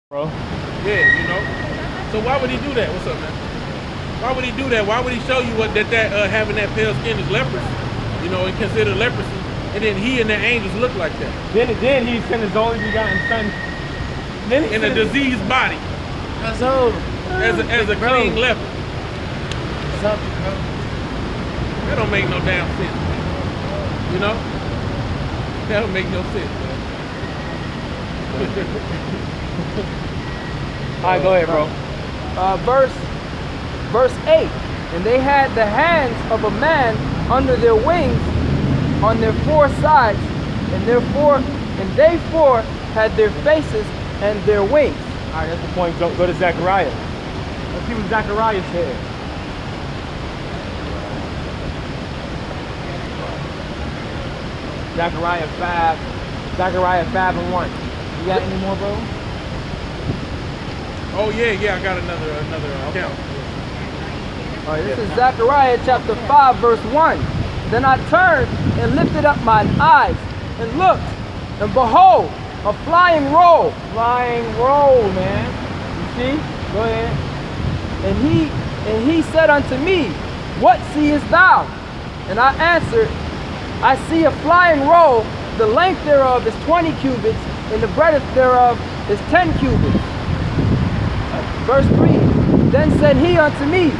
bro. Yeah, you know. So why would he do that? What's up, man? Why would he do that? Why would he show you that having that pale skin is leprosy? You know, and consider leprosy, and then he and the angels look like that. Then he sent his only begotten son. Then in a diseased body. As a clean leper. What's up, bro? That don't make no damn sense. You know? That don't make no sense, man. Alright, go ahead, bro. Verse 8. And they had the hands of a man under their wings on their four sides, and they four had their faces and their wings. Alright, that's the point. Go to Zechariah. Let's see what Zechariah said. Zechariah 5 and 1. You got any more, bro? Oh yeah, I got another account. All right, this is Zechariah chapter 5, verse 1. Then I turned and lifted up mine eyes and looked, and behold, a flying roll. Flying roll, man. You see? Go ahead. And he said unto me, What seest thou? And I answered, I see a flying roll. The length thereof is 20 cubits, and the breadth thereof is 10 cubits. Verse 3. Then said he unto me,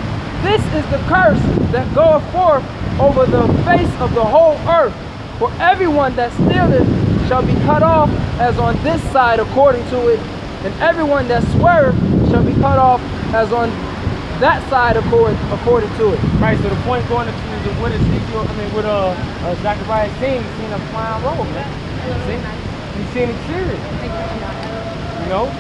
This is the curse that goeth forth over the face of the whole earth. For everyone that stealeth shall be cut off as on this side according to it, and everyone that sweareth shall be cut off as on that side according to it. Right, so the point going to what Ezekiel, Zechariah seeing, he's seeing a flying roll, man. See? He's seeing it serious. You know?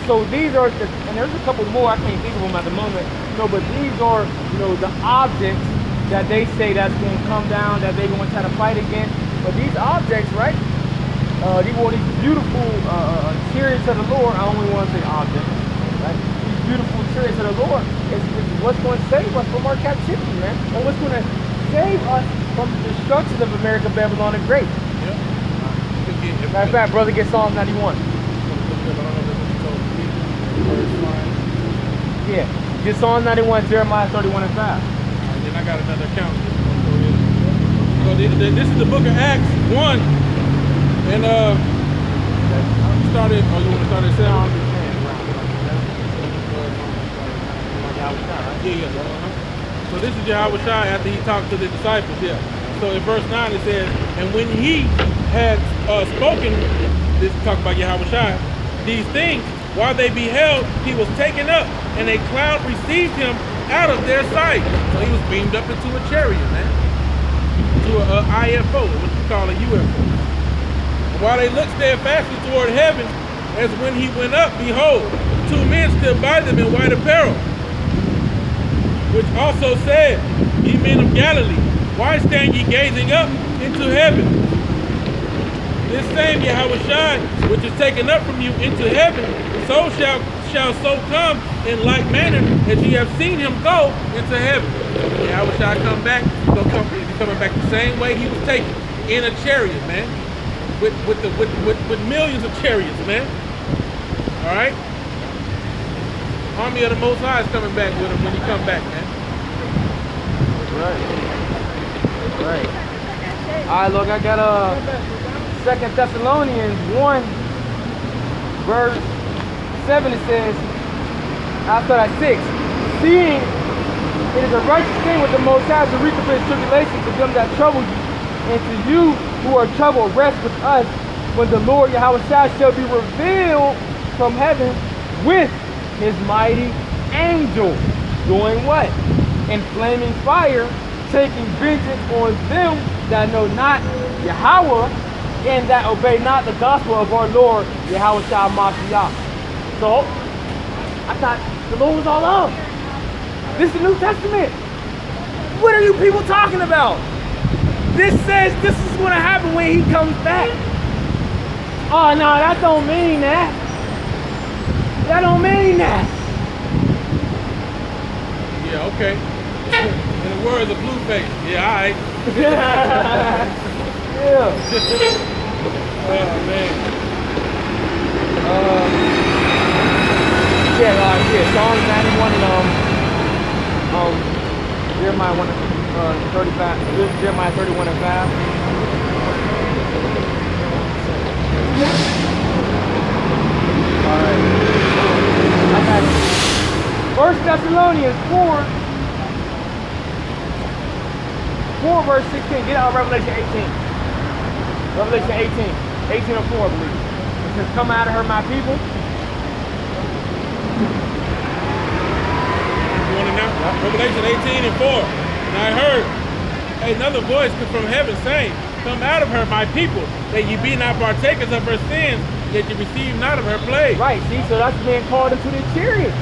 So these are, and there's a couple more, I can't think of them at the moment, but these are, the objects that they say that's going to come down, that they're going to try to fight against. But these objects, right, these beautiful chariots of the Lord, I only want to say objects, right? These beautiful chariots of the Lord is what's going to save us from our captivity, man. And what's going to save us from the destruction of America, Babylon the Great. Yeah. Matter of fact, brother, get Psalms 91. Yeah, get Psalm 91, Jeremiah 31 and 5. And then I got another account. So this is the book of Acts 1. And you started, you want to start at 7? Yeah. So this is Yahushua after he talked to the disciples, yeah. So in verse 9 it says, and when he had spoken, this is talking about Yahushua, these things, while they beheld, he was taken up, and a cloud received him out of their sight. So he was beamed up into a chariot, man. To a IFO, what you call a UFO. And while they looked steadfastly toward heaven, as when he went up, behold, two men stood by them in white apparel, which also said, Ye men of Galilee, why stand ye gazing up into heaven? This same Yahushua, which is taken up from you into heaven, so shall so come in like manner as ye have seen him go into heaven. Yahushua come back, he's coming back the same way he was taken, in a chariot, man, with millions of chariots, man. All right. Army of the Most High is coming back with him when he come back, man. Right. All right, look, I got 2 Thessalonians 1, verse 7, it says, after that 6, seeing it is a righteous thing with the Most High to recompense tribulation to them that trouble you, and to you who are troubled, rest with us when the Lord Yahushua shall be revealed from heaven with his mighty angel, doing what? In flaming fire, taking vengeance on them that know not Yahweh, and that obey not the gospel of our Lord Yahushua Mashiach. So, I thought the Lord was all up. This is the New Testament. What are you people talking about? This says this is going to happen when he comes back. Oh, no, that don't mean that. That don't mean that. Yeah, okay. In the words of Blueface. Yeah, all right. Yeah. Oh, man. Yeah, Psalms 91 and Jeremiah 35, Jeremiah 31 and 5. Alright. I got it. 1 Thessalonians 4 verse 16. Get out of Revelation 18. Revelation 18 and 4, I believe. It says, come out of her, my people. You want it now? Yeah. Revelation 18 and 4. And I heard another voice from heaven saying, come out of her, my people, that ye be not partakers of her sins, that ye receive not of her plague. Right, see, so that's being called into the chariot.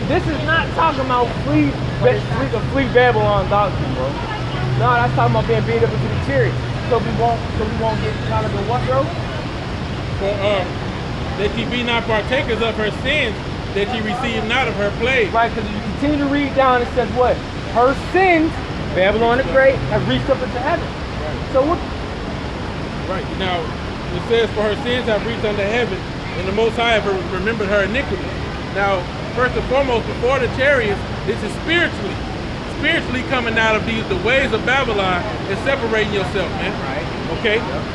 This is not talking about flee Babylon doctrine, bro. No, that's talking about being beat up into the chariot. So we won't get caught up in what, bro? That ye be not partakers of her sins, that ye receive not of her plague. Right, because you continue to read down, it says what? Her sins, Babylon the Great, have reached up into heaven. Right. So what? Right, now, it says, for her sins have reached unto heaven, and the Most High have remembered her iniquity. Now, first and foremost, before the chariots, this is spiritually coming out of the ways of Babylon and separating yourself, man. Right. Okay? Yep.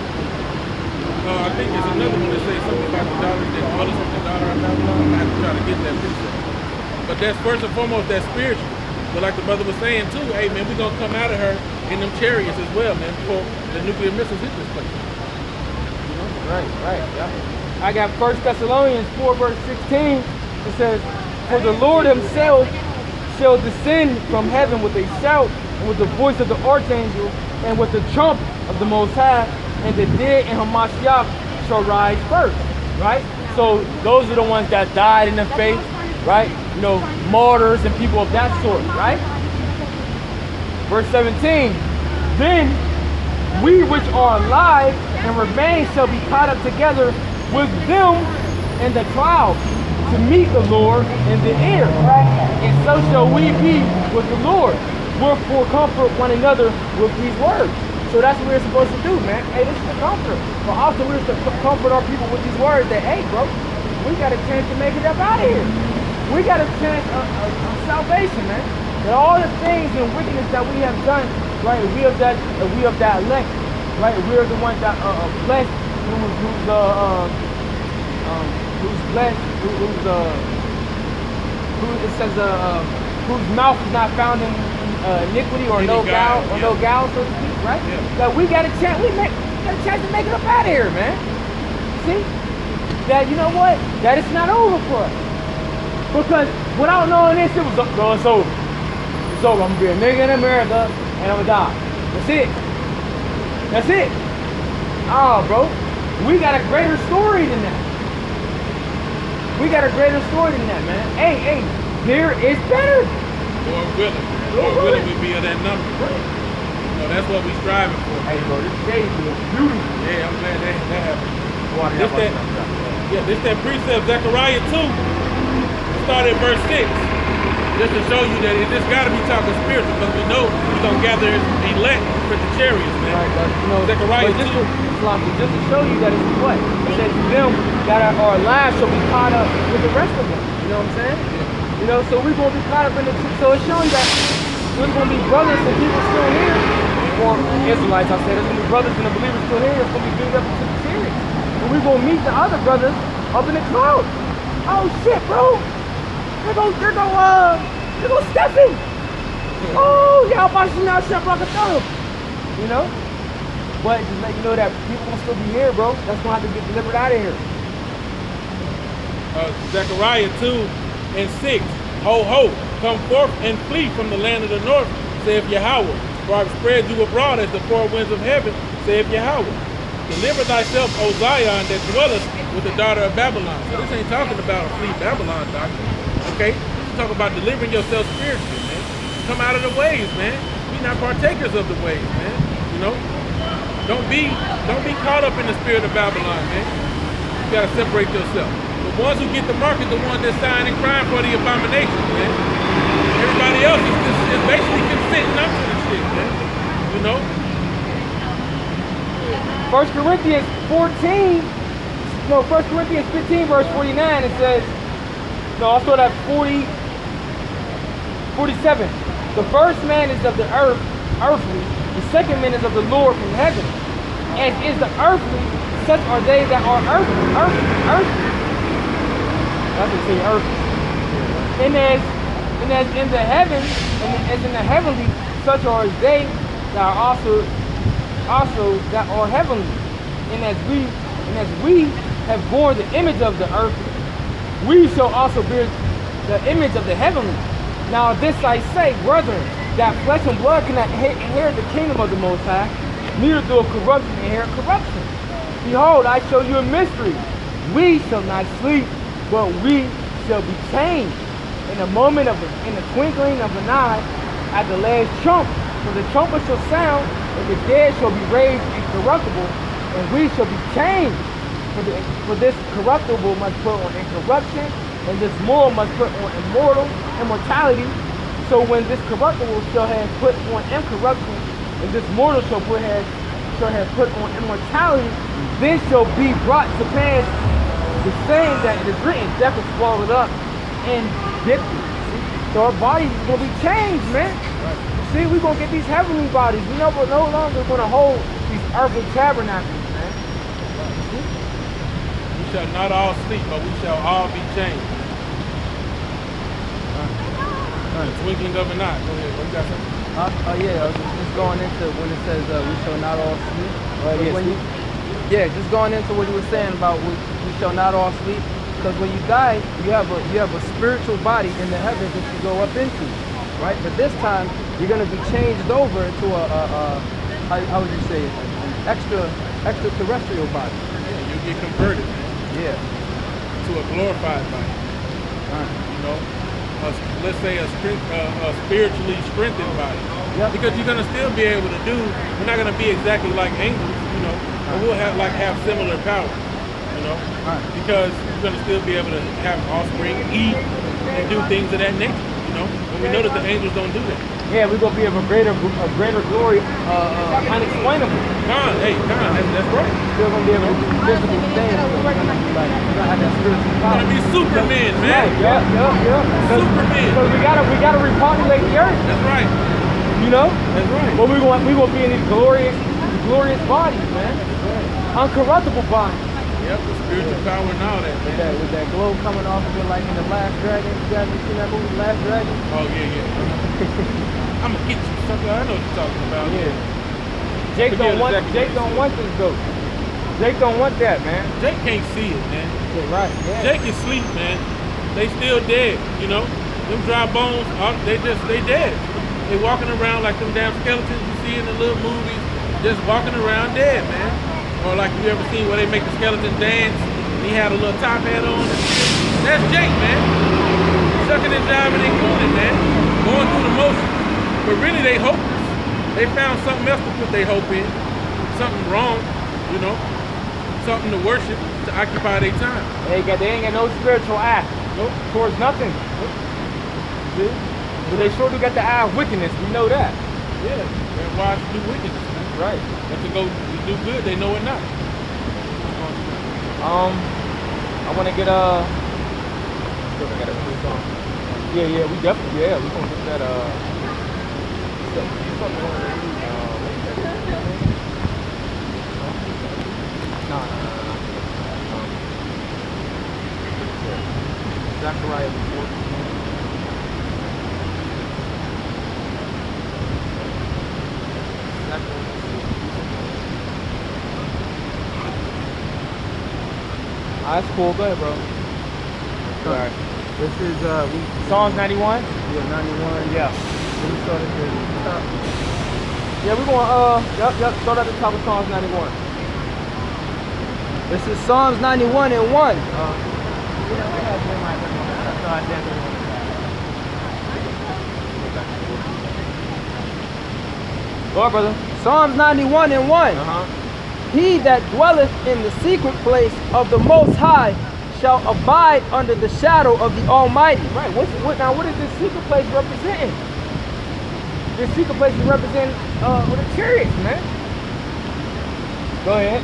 I think there's another one that says something about the daughter that dwelleth from the daughter of Babylon. I'm gonna have to try to get that precept. But that's first and foremost, that's spiritual. But like the brother was saying too, hey man, we're gonna come out of her in them chariots as well, man, before the nuclear missiles hit this place. You know? Right, yeah. I got 1 Thessalonians 4 verse 16. It says, for the Lord himself shall descend from heaven with a shout, and with the voice of the archangel, and with the trump of the Most High, and the dead in Hamashiach shall rise first. Right? So those are the ones that died in the faith, right? You know, martyrs and people of that sort, right? Verse 17, then we which are alive and remain shall be caught up together with them in the clouds to meet the Lord in the air, right? And so shall we be with the Lord. Wherefore comfort one another with these words. So that's what we're supposed to do, man. Hey, this is the comforter. But also we're to comfort our people with these words that, hey, bro, we got a chance to make it up out of here. We got a chance of salvation, man. And all the things and wickedness that we have done, right? We of that elect, right? We're the ones that are blessed, whose mouth is not found in iniquity or no guile, so to speak, right? Yeah. That we got a chance, got a chance to make it up out of here, man. See? That, you know what? That it's not over for us. Because without knowing this, it was no, it's over. It's over. I'm gonna be a nigga in America and I'm gonna die. That's it. That's it. Oh, bro. We got a greater story than that. We got a greater story than that, man. Hey, here is better. Lord willing. Lord willing we be of that number. You know, that's what we striving for. Hey, bro, this day is beautiful. Yeah, I'm glad that happened. This that precept, Zechariah 2. Start at verse 6. Just to show you that it just got to be talking spiritual, because we know we're going to gather elect for the chariots, man. Right, you know, Zechariah 2. Just to show you that it's what? It says them that are alive shall be caught up with the rest of them. You know what I'm saying? Yeah. You know, so we're going to be caught up in the... So it's showing that there's going to be brothers and people still here, or Israelites, I said, there's going to be brothers and the believers still here that's going to be built up into the chariots. And we're going to meet the other brothers up in the cloud. Oh, shit, bro. There go Stephen. Oh, y'all watching now, Chef Rockatown. You know? But just let you know that people will still be here, bro. That's gonna have to get delivered out of here. Zechariah 2 and 6. Ho, ho, come forth and flee from the land of the north, saith Yahweh. For I have spread you abroad as the four winds of heaven, saith Yahweh. Deliver thyself, O Zion, that dwelleth with the daughter of Babylon. So this ain't talking about a flee Babylon doctrine. Okay? This is talking about delivering yourself spiritually, man. Come out of the ways, man. Be not partakers of the ways, man. You know? Don't be caught up in the spirit of Babylon, man. You gotta separate yourself. The ones who get the mark is the ones that sign and crying for the abomination, man. Everybody else is basically consenting up to the shit, man. You know? 1 Corinthians 15, verse 49, it says, No, I'll start at 47. The first man is of the earth, earthly. The second man is of the Lord from heaven. As is the earthly, such are they that are earthly. That's what say earthly. And as in the heavens, and as in the heavenly, such are they that are also that are heavenly. And as we have borne the image of the earth, we shall also bear the image of the heavenly. Now this I say, brethren, that flesh and blood cannot inherit the kingdom of the Most High, neither do a corruption inherit corruption. Behold, I show you a mystery. We shall not sleep, but we shall be changed in the twinkling of an eye, at the last trump. For the trumpet shall sound, and the dead shall be raised incorruptible, and we shall be changed. For this corruptible must put on incorruption, and this mortal must put on immortality. So when this corruptible shall have put on incorruption, and this mortal shall have put on immortality, then shall be brought to pass the saying that it is written, death is swallowed up in victory. So our bodies is gonna be changed, man. Right. See, we're gonna get these heavenly bodies. We no longer gonna hold these earthly tabernacles, man. We shall not all sleep, but we shall all be changed. Twinkling of an eye. Go ahead. What you got something? Yeah, I was just going into when it says we shall not all sleep. Just going into what you were saying about we shall not all sleep. Because when you die, you have a spiritual body in the heavens that you go up into, right? But this time you're going to be changed over to how would you say it? An extraterrestrial body. Yeah, you get converted. Yeah. To a glorified body. You know. Let's say a spiritually strengthened body. Yep. Because you're gonna still be able to we're not gonna be exactly like angels, you know, but we'll have similar power, you know, because we're gonna still be able to have offspring, eat, and do things of that nature, you know. But we know that the angels don't do that. Yeah, we're gonna be of a greater glory, unexplainable. That's right. Still gonna be able to do physical things. We're gonna have that spiritual power. We're gonna be Superman, man. Yeah. Superman. Because we gotta repopulate the earth. That's right. You know? That's right. But we gonna be in these glorious bodies, man. Uncorruptible bodies. Yep, the spiritual power and all that, man. With that glow coming off of it, like in the Last Dragon. You guys ever seen that movie, The Last Dragon? Oh yeah. I'm gonna get you something. I know what you're talking about. Yeah. Jake don't want this goat. Jake don't want that, man. Jake can't see it, man. Yeah, right. Yeah. Jake is asleep, man. They still dead, you know. Them dry bones, they dead. They walking around like them damn skeletons you see in the little movies, just walking around dead, man. Or like you ever seen where they make the skeleton dance and he had a little top hat on and shit. That's Jake, man. Sucking and jiving and cooling, man. Going through the motions. But really they hopeless. They found something else to put their hope in. Something wrong, you know. Something to worship, to occupy their time. They ain't got no spiritual eye. Nope. Towards nothing. See? But they sure do got the eye of wickedness. We know that. Yeah. They're wise to do wickedness, man. Right. But to go do good, they know it not. I want to get Yeah, we definitely we gonna get that Zechariah 14. That's cool. Go ahead, bro. All right. This is Psalms 91. Yeah, 91. Yeah. We started at the top. Yeah, we're going start at the top of Psalms 91. This is Psalms 91 and 1. Go on, brother. Psalms 91 and 1. He that dwelleth in the secret place of the Most High shall abide under the shadow of the Almighty. Right. What is this secret place representing? This secret place is representing with the chariots, man. Go ahead.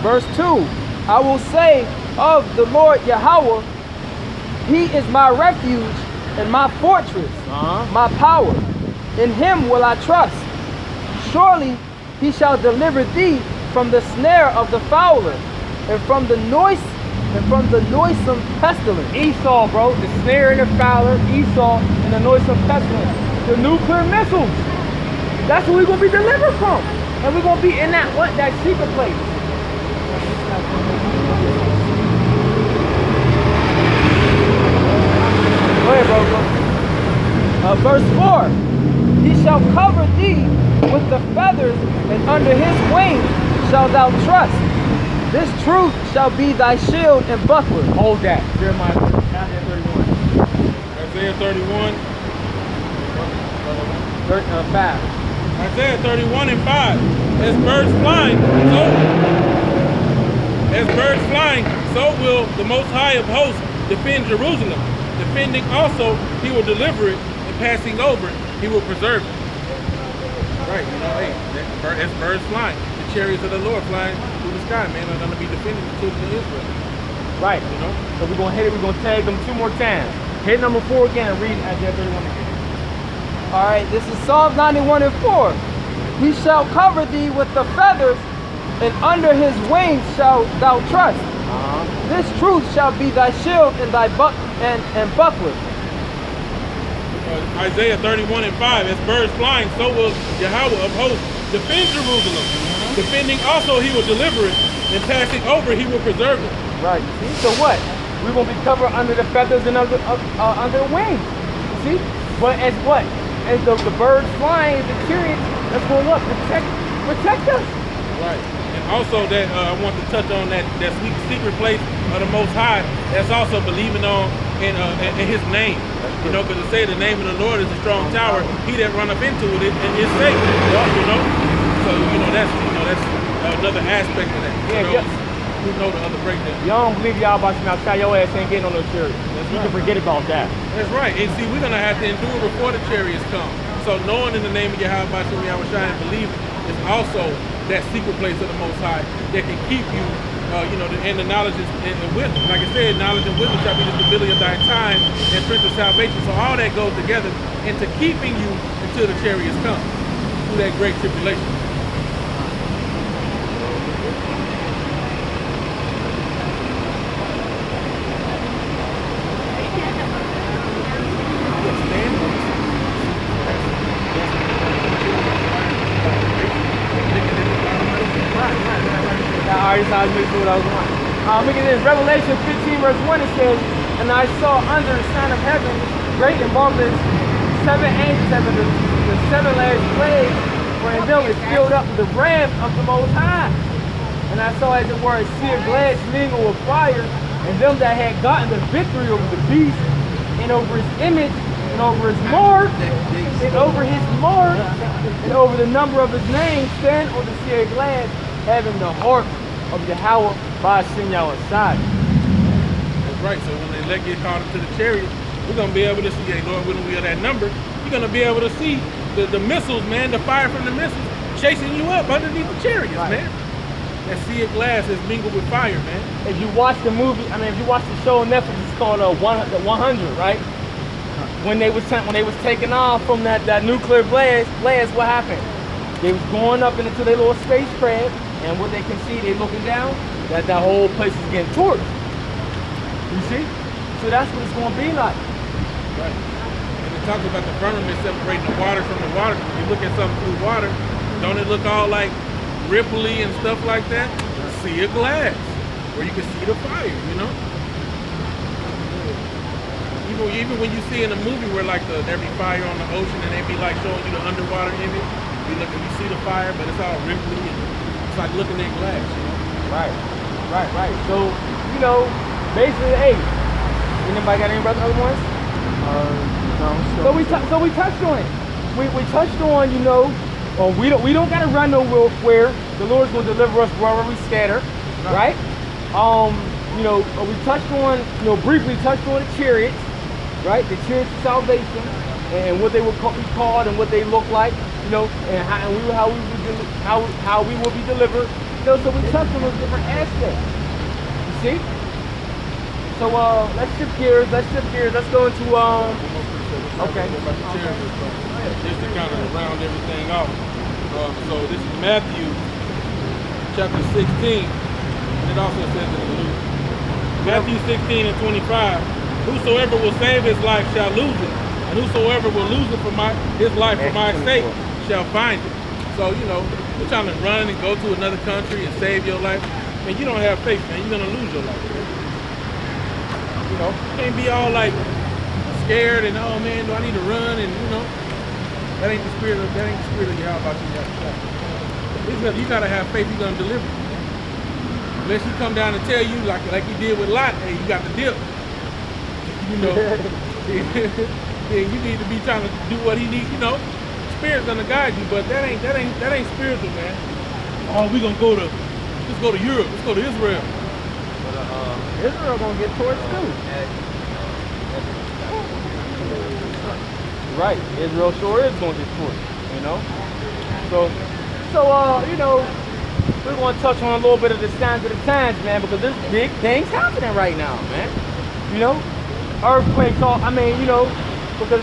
Verse 2. I will say of the Lord Yahweh, He is my refuge and my fortress, my power. In him will I trust. Surely he shall deliver thee from the snare of the fowler and from the noisome pestilence. Esau, bro, the snare and the fowler, Esau and the noisome pestilence. The nuclear missiles. That's what we're gonna be delivered from. And we're gonna be in that secret place. Go ahead, bro. Verse 4, he shall cover thee with the feathers, and under his wings shalt thou trust. This truth shall be thy shield and buckler. Hold that. Jeremiah 31. Isaiah 31. 5. Isaiah 31 and 5. As birds flying, so will the Most High of hosts defend Jerusalem. Defending also, he will deliver it, and passing over, he will preserve it. Right, you know, hey, as birds flying, the chariots of the Lord flying through the sky, man, are going to be defending the children of Israel. Right, you know. So we're going to hit it, we're going to tag them 2 more times. Hit number 4 again and read Isaiah 31 again. All right, this is Psalm 91 and 4. He shall cover thee with the feathers, and under his wings shalt thou trust. This truth shall be thy shield and thy buckler. Isaiah 31 and 5. As birds flying, so will Yahweh of hosts defend Jerusalem. Defending also, he will deliver it, and passing over, he will preserve it. Right. See? So what? We're going to be covered under the feathers and under the wings. See? But as what? As the birds flying, the chariots, that's going to what? Protect us. Right. And also that I want to touch on that sweet secret place of the Most High. That's also believing on in his name. You know, because it say the name of the Lord is a strong tower. He that runneth into it and is safe. You know. So that's another aspect of that. Yeah. Who know the other breakdown. Y'all don't believe y'all about to now tell your ass ain't getting on no chariot. You can forget about that. That's right. And see, we're gonna have to endure before the chariots come. So knowing in the name of Yahweh and believing is also that secret place of the Most High that can keep you, and the knowledge and wisdom. Like I said, knowledge and wisdom shall be the stability of thy time and strength of salvation. So all that goes together into keeping you until the chariots come through that great tribulation. Look at this, Revelation 15 verse 1, it says, and I saw under the sign of heaven, great and marvelous, 7 angels having the 7 last plagues, for in them is filled up with the wrath of the Most High. And I saw as it were a sea of glass mingled with fire, and them that had gotten the victory over the beast, and over his image, and over his mark, and over the number of his name, stand on the sea of glass, having the harp of Yahweh by Yahweh side. That's right. So when they get caught into the chariot, we're gonna be able to see, hey, Lord, when we are that number, you're gonna be able to see the missiles, man, the fire from the missiles chasing you up underneath the chariots, man. That sea of glass is mingled with fire, man. If you watch the movie, if you watch the show on Netflix, it's called the 100, right? When they was taking off from that nuclear blast, what happened? They was going up into their little spacecraft, and what they can see, they looking down, that whole place is getting torched. You see? So that's what it's going to be like. Right. And it talks about the firmament separating the water from the water. When you look at something through water, don't it look all like ripply and stuff like that? A sea of glass, where you can see the fire, you know? Even when you see in a movie where like there be fire on the ocean and they be like showing you the underwater image, you see the fire, but it's all ripply and it's like looking at glass, you know? Right. So, basically, hey, anybody got any other ones? No. So we touched on it. We touched on, we don't gotta run nowhere. The Lord's gonna deliver us wherever we scatter, right? We touched on, briefly touched on the chariots, right? The chariots of salvation and what they would be called and what they look like, and how we will be delivered. So we touched on those different aspects. You see? So let's shift gears. Let's go into okay. Just to kind of round everything off. So this is Matthew chapter 16, and it also says in Luke. Matthew 16 and 25. Whosoever will save his life shall lose it, and whosoever will lose it for his life for my sake shall find it. So, you know, you're trying to run and go to another country and save your life, and you don't have faith, man, you're gonna lose your life. Man. You know, you can't be all like scared and oh man, do I need to run? And you know, that ain't the spirit of Yahweh about you. You gotta have faith. You're gonna deliver. Unless he come down and tell you like he did with Lot, hey, you got to dip. You know, then you need to be trying to do what he needs. You know, spirit's gonna guide you, but that ain't spiritual, man. Oh, we gonna let's go to Europe. Let's go to Israel. But Israel gonna get torched too. Right, Israel sure is gonna get torched. You know, so you know, we're gonna touch on a little bit of the signs of the times, man, because there's big things happening right now, man. You know, earthquakes. I mean, you know, because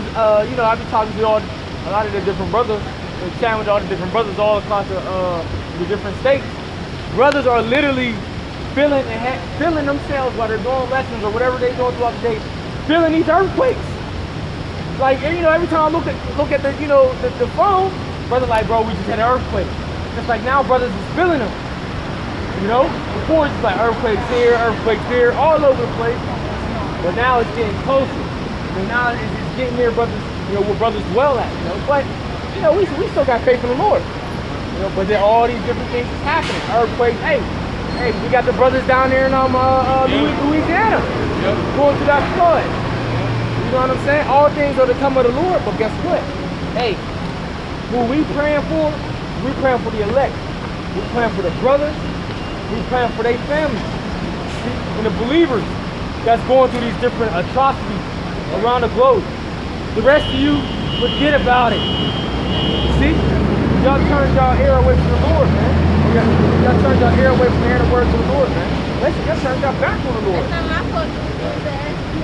you know, I've been talking to a lot of the different brothers, and chatting with all the different brothers all across the different states. Brothers are literally feeling themselves while they're doing lessons or whatever they're doing throughout the day, feeling these earthquakes. Like, you know, every time I look at the, you know, the phone, brother like, bro, we just had an earthquake. It's like now brothers is feeling them. You know, before it's like earthquakes here, all over the place. But now it's getting closer. And now it's getting near brothers, you know, where brothers dwell at, you know. But, you know, we still got faith in the Lord. You know, but there are all these different things that's happening. Earthquakes, hey, we got the brothers down there in Louisiana going through that flood. You know what I'm saying? All things are to come of the Lord, but guess what? Hey, who we praying for? We're praying for the elect. We're praying for the brothers. We're praying for their families. And the believers that's going through these different atrocities around the globe. The rest of you, forget about it. See? Y'all turned y'all ear away from the Lord, man. Y'all turned y'all ear away from hearing the words of the Lord, man. Y'all turned y'all back on the Lord. That's not my fault.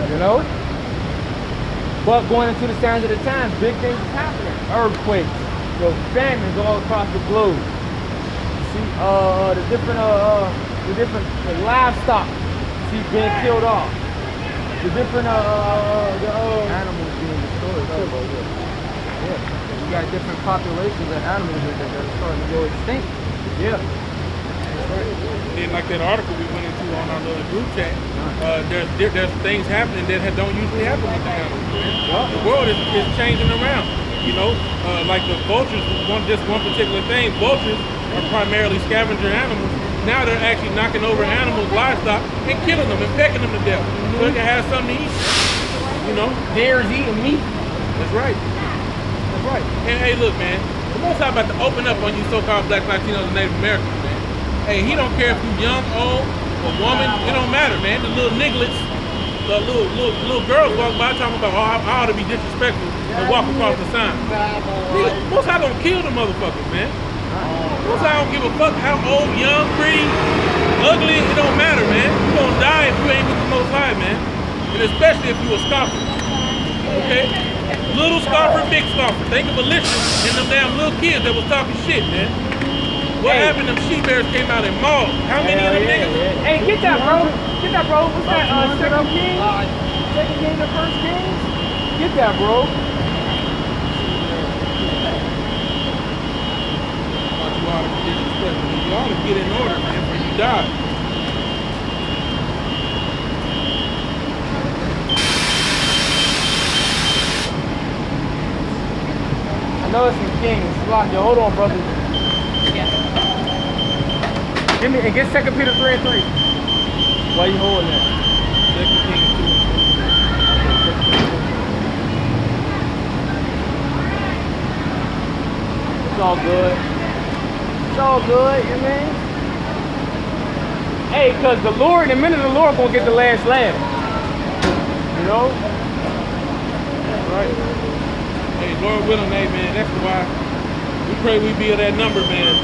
You know? But going into the signs of the times, big things is happening. Earthquakes, you know, famines all across the globe. See, the different livestock, see, being killed off. The different animals being destroyed. Yeah. You got different populations of animals that are starting to go extinct. Yeah. And like that article we went into on our little group chat, there's things happening that don't usually happen with the animals. Man. The world is changing around. You know, like the vultures, just one particular thing, vultures are primarily scavenger animals. Now they're actually knocking over animals, livestock, and killing them and pecking them to death so they can have something to eat. You know? Deer's eating meat. That's right. That's right. And hey, look, man, the Most High about to open up on you so-called Black Latinos and Native Americans, man. Hey, he don't care if you're young, old, or woman. It don't matter, man. The little nigglets, the little girls walk by talking about, oh, I ought to be disrespectful and walk across the sign. Most High gonna kill the motherfuckers, man. Most High don't give a fuck how old, young, pretty, ugly. It don't matter, man. You gonna die if you ain't with the Most High, man. And especially if you a scoffer. Okay? Little scoffer, big scoffer. Think of Alicia and them damn little kids that was talking shit, man. What happened? Them she-bears came out in malls. How many of them niggas? Hey, get that, bro. Get that, bro. What's that? Second King? Second King, the first King? Get that, bro. You ought to be disrespectful. You ought to get in order, man, before you die. I know it's some Kings. Yo, hold on, brother. Give me and get 2 Peter 3 and 3. Why you holding that? 2 Kings 2 and 3. It's all good. It's all good, you mean? Hey, cause the Lord, in a minute, the Lord gonna get the last laugh. You know? Right. Hey, Lord willing, hey man, that's why we pray we be of that number, man.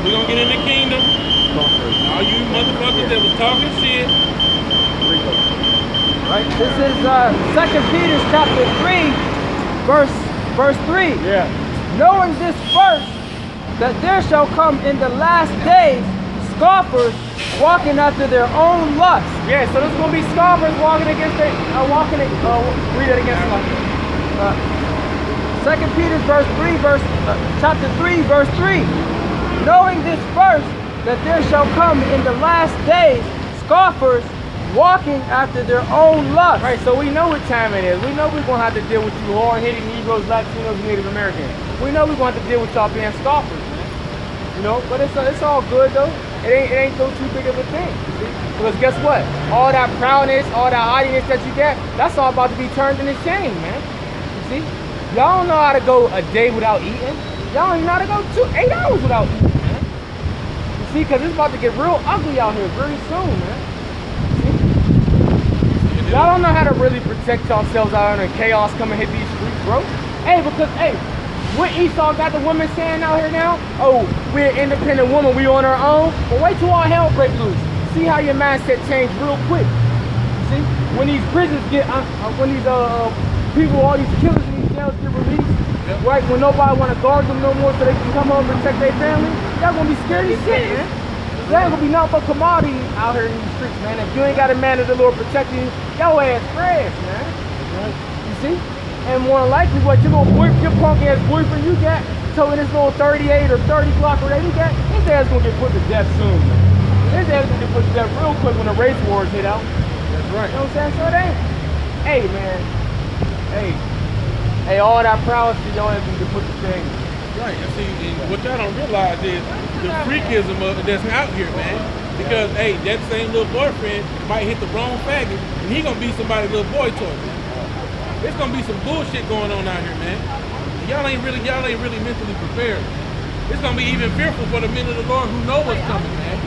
We're gonna get in the kingdom. All you motherfuckers that was talking shit, Right? This is 2 Peter chapter 3, verse 3. Yeah. Knowing this first, that there shall come in the last days scoffers walking after their own lusts. Yeah, so there's gonna be scoffers walking against it, read it against like 2 Peter chapter 3, verse 3. Knowing this first, that there shall come in the last days scoffers walking after their own lust. Right, so we know what time it is. We know we're gonna have to deal with you hard-hitting Negroes, Latinos, and Native Americans. We know we're gonna have to deal with y'all being scoffers, man. You know, but it's all good though. It ain't so too big of a thing. You see? Because guess what? All that proudness, all that haughtiness that you get, that's all about to be turned into shame, man. You see? Y'all don't know how to go a day without eating. Y'all don't even know how to go 8 hours without eating, man. You see, because it's about to get real ugly out here very soon, man. Y'all don't know how to really protect yourselves out here when chaos come and hit these streets, bro. Hey, because, hey, what Esau got the women saying out here now? Oh, we're independent women, we on our own. But wait till all hell break loose. See how your mindset change real quick. See, when these prisons get, when these people, all these killers in these jails get released, right? When nobody want to guard them no more so they can come home and protect their family, y'all gonna be scared as shit, man. There ain't gonna be nothing but commodity out here in these streets, man. If you ain't got a man of the Lord protecting you, your ass trash, man. Right? You see? And more than likely, what your punk ass boyfriend you got, so in this little 38 or 30 block whatever you got, his ass gonna get put to death soon, man. His ass gonna get put to death real quick when the race wars hit out. That's right. You know what I'm saying? So it ain't. Hey, man. Hey, all that prowess to your ass gonna get put to shame. Right, and see, what y'all don't realize is the freakism that's out here, man. Because, hey, that same little boyfriend might hit the wrong faggot, and he gonna be somebody's little boy toy, man. There's gonna be some bullshit going on out here, man. Y'all ain't really mentally prepared. It's gonna be even fearful for the men of the Lord who know what's coming, man.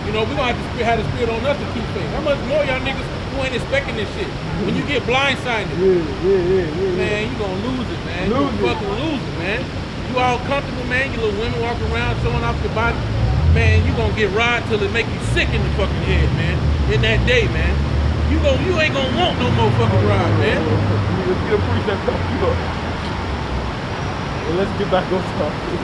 You know, we gonna have the spirit on us to keep faith. How much more y'all niggas who ain't expecting this shit? When you get blindsided, man, you gonna lose it, man. You gonna fucking lose it, man. You all comfortable, man. You little women walking around showing off your body. Man, you gonna get ride till it make you sick in the fucking head, man. In that day, man. You ain't gonna want no more fucking ride, man. Let's get a precept up. Well, let's get back on topic.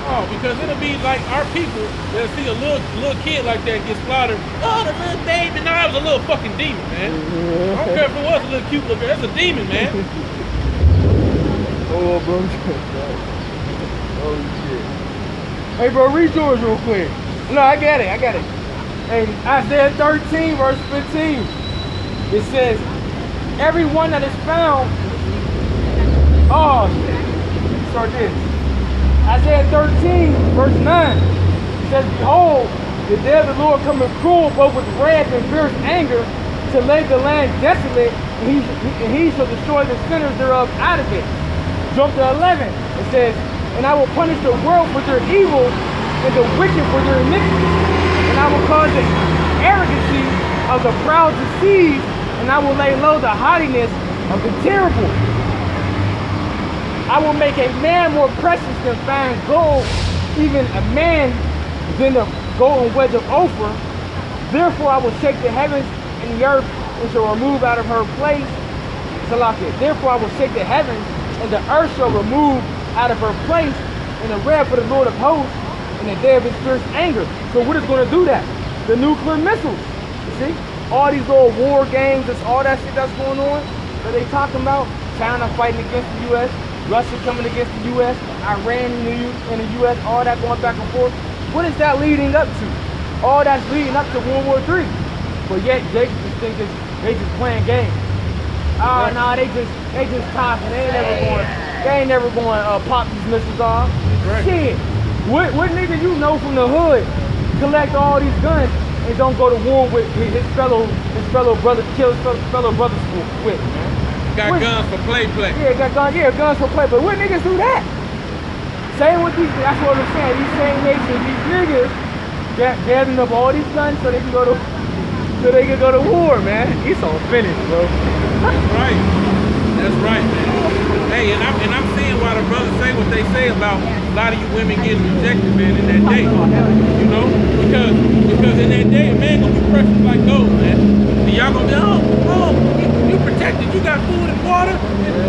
Oh, because it'll be like our people that see a little kid like that get slaughtered. Oh, the little baby. No, that was a little fucking demon, man. I don't care if it was a little cute little girl. That's a demon, man. Oh, bro. Oh, shit. Hey, bro, read yours real quick. No, I got it. Hey, Isaiah 13, verse 15. It says, everyone that is found. Oh, shit. Start this. Isaiah 13, verse 9. It says, behold, the day of the Lord coming cruel, both with wrath and fierce anger, to lay the land desolate, and he shall destroy the sinners thereof out of it. Jump to 11. It says, and I will punish the world for their evil and the wicked for their iniquity. And I will cause the arrogancy of the proud to cease, and I will lay low the haughtiness of the terrible. I will make a man more precious than fine gold, even a man than the golden wedge of Ophir. Therefore I will shake the heavens and the earth, and shall remove out of her place. Salakia. Therefore I will shake the heavens, and the earth shall remove out of her place in the wrath for the Lord of hosts in the day of his fierce anger. So what is going to do that? The nuclear missiles. You see? All these little war games, that's all that shit that's going on that they talking about. China fighting against the U.S., Russia coming against the U.S., Iran in the U.S., all that going back and forth. What is that leading up to? All that's leading up to World War III. But yet they just think they just playing games. Oh no, they just talking. They ain't never going pop these missiles off. Right. Shit. What nigga you know from the hood collect all these guns and don't go to war with his fellow brother, kill his fellow brothers with, man? Got guns for play. Yeah, guns for play. But what niggas do that? Same with these. That's what I'm saying. These same nations, these niggas gathering up all these guns so they can go to war, man. It's all finished, bro. That's right. That's right, man. Hey, and I'm seeing why the brothers say what they say about a lot of you women getting rejected, man, in that day. You know, because in that day, a man gonna be precious like gold, man. And y'all gonna be, oh, you protected, you got food and water, and